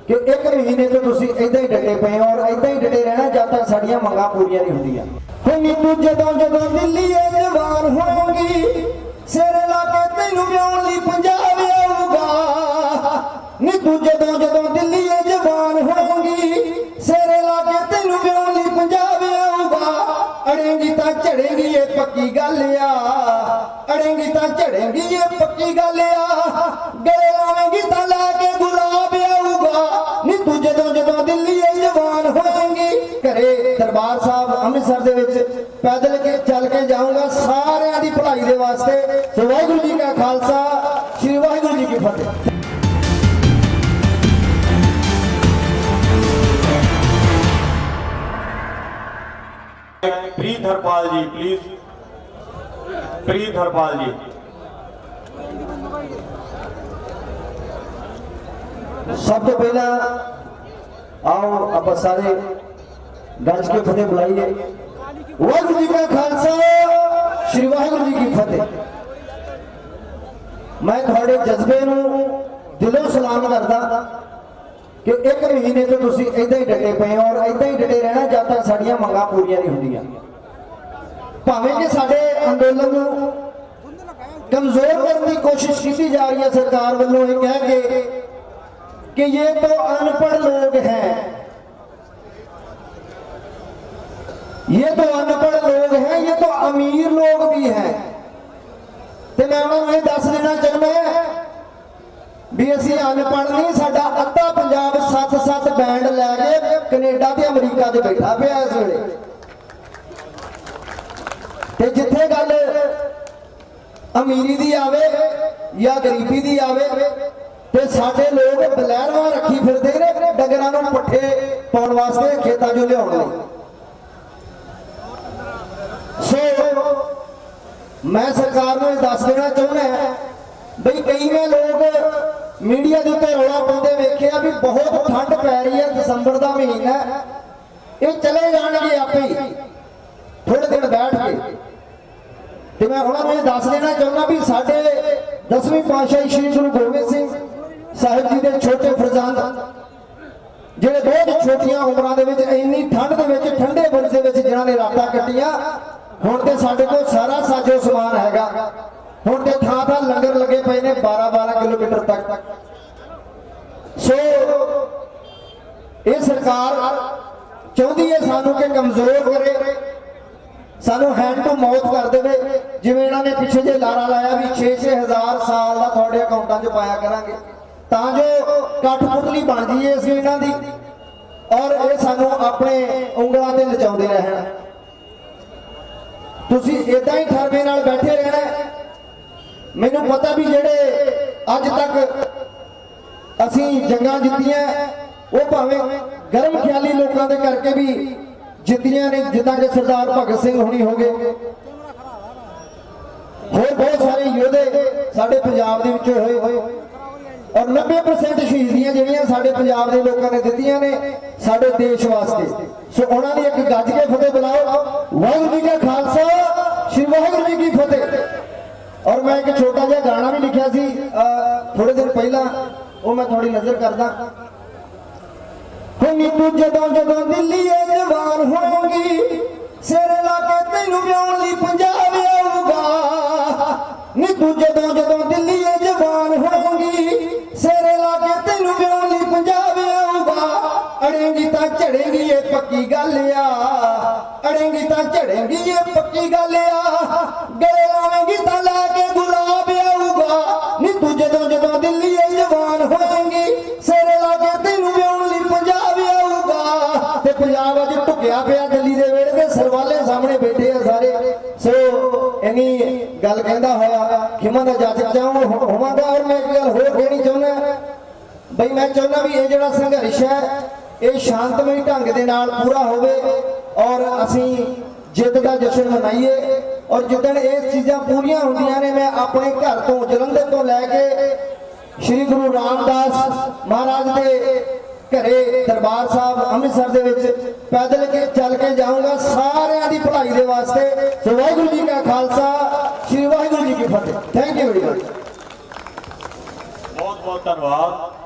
कि एक महीने तो तुसी इदां ही डटे पे हो और इदां ही डटे रहना जब तक साडियां मंगां पूरियां नहीं होंदियां। नीतू जदों जदों दिल्ली जवान होगी सिर लाके तैनूं ब्याहण लई पंजाब आऊगा। नीतू जदों जदों दिल्ली जवान होगी सिर लाके तैनूं ब्याहण लई पंजाब आऊगा। अड़ेंगी तां झड़ेंगी ये पक्की गल आ, अड़ेंगी तां झड़ेंगी ये पक्की गल आ। गले लावेंगी तां लैके गुलाब आऊगा। नीतू जदों जदों दिल्ली जवान होएंगी घरे दरबार साहब अमृतसर दे विच पैदल के चल के जाऊंगा सारियां दी भलाई दे वास्ते। सो वाहिगुरू जी का खालसा श्री वाहिगुरू जी की फतेह। प्रीत हरपाल जी प्लीज, प्रीत हरपाल जी। सब तो पहला आओ आप सारे गज के फतेह बुलाइए। वाहिगुरू जी का खालसा श्री वाहिगुरू जी की फतेह। मैं थोड़े जज्बे नूं दिलों सलाम करदा कि एक महीने तो तुसी इदां ही डटे पे हो और इदां ही डटे रहना जब तक साडियां मंगां पूरियां नहीं होंदियां। भावें कि साडे अंदोलन नूं कमजोर करने की कोशिश की जा रही है सरकार वालों ये कह के कि ये तो अनपढ़ लोग हैं, ये तो अनपढ़ लोग हैं, ये तो अमीर लोग भी हैं। तो मैं उन्होंने दस देना चाहना भी असी अनपढ़ नहीं, साडा अद्धा पंजाब 7-7 बैंड लैके कनेडा ते अमरीका च बैठा पिया इस वेले। ते जिथे गल अमीरी दी आवे या गरीबी दी आवे ते साडे लोग बलैरवा रखी फिरदे ने डंगरां नूं पट्ठे पाउण वास्ते खेतां चों लिआउण लई। सो मैं सरकार नूं दस देना चाहुंदा बई कई में लोग मीडिया के उत्ते रौला पाउंदे वेखिआ भी बहुत ठंड पै रही है, दिसंबर का महीना ये चले जाणगे आपे ही थोड़े दिन बैठ के। तो मैं उन्होंने दस देना चाहना भी साढ़े 10वीं पातशाही श्री गुरु गोबिंद सिंह साहिब जी के छोटे फरजंद जिहड़े बहुत छोटिया उम्रां दे विच इन्नी ठंड दे विच ठंडे बुरज दे विच जिन्हां ने रातां कट्टियां, हुण ते साडे कोल सारा साजो समान हैगा। हुण ते थां थां लंगर लगे पे ने 12-12 किलोमीटर तक। सो ये सरकार चाहती है सानू के कमजोर करे, सानू हैंड टू माउथ कर देवे। जिवें इन्हां ने पिछे जे लारा लाया भी 6-6 हज़ार साल का थोड़े अकाउंटां च पाया करांगे तां जो कठपुतली बन जाइए असीं इन्हां दी और ये सानू अपने उंगलां ते नचाउंदे रहण। तुसीं इदां ही ठरमे नाल बैठे रहना। मैनू पता भी जेड़े अज तक असीं जंगां जित्तियां वो भावें गर्म ख्याली लोगों के करके भी जित्तियां ने, जिदा कि सरदार भगत सिंह होनी हो गए, होर बहुत सारे योधे साडे पंजाब दे विच होए और 90% शहीदियां जिहड़ियां साडे पंजाब दे लोगों ने दित्तियां ने साडे देश वास्ते। सो उन्हां दी एक गज के फतेह बुलाओ। वाहिगुरू जी का खालसा श्री वाहिगुरू जी की फतेह। और मैं एक छोटा जिहा गाना भी लिखा सी थोड़े दिन पहला, वो मैं थोड़ी नजर करदा। नीतू जदों जदों दिल्ली जवान होगी सिर लाके तैनूं ब्याहण लई पंजाब आऊगा। नीतू जदों जदों दिल्ली जवान होगी सिर लाके तैनूं ब्याहण लई पंजाब आऊगा। अड़ेंगी तां झड़ेंगी ये पक्की गल आ, अड़ेंगी तां झड़ेंगी ये पक्की गल आ। गले लावेंगी तां लैके गुलाब आऊगा। नीतू जदों जदों दिल्ली जवान होएंगी सिर लाके तैनूं ब्याहण लई पंजाब आऊगा। ते पंजाब अज ढुकिया पिया दिल्ली दे वेड़े ते सरवाले सामने बैठे आ सारे। सो इन्नी गल कहंदा होया खिमा दा जज चाहूं होवांगा। और मैं एक गल होर कहनी चाहुंदा बई मैं चाहुंदा भी ये जिहड़ा संघर्ष है ये शांतमई ढंग दे नाल पूरा होवे और असीं जित का जश्न मनाइए। और जिदन ये चीज़ां पूरियां होंदियां ने मैं अपने घर तो जलंधर तो लैके श्री गुरु रामदास महाराज के घरे दरबार साहब अमृतसर दे विच पैदल के चल के जाऊंगा सारियां दी भलाई दे वास्ते। सो वाहिगुरू जी का खालसा श्री वाहिगुरू जी की फतेह। Thank you very much. बहुत बहुत धन्यवाद।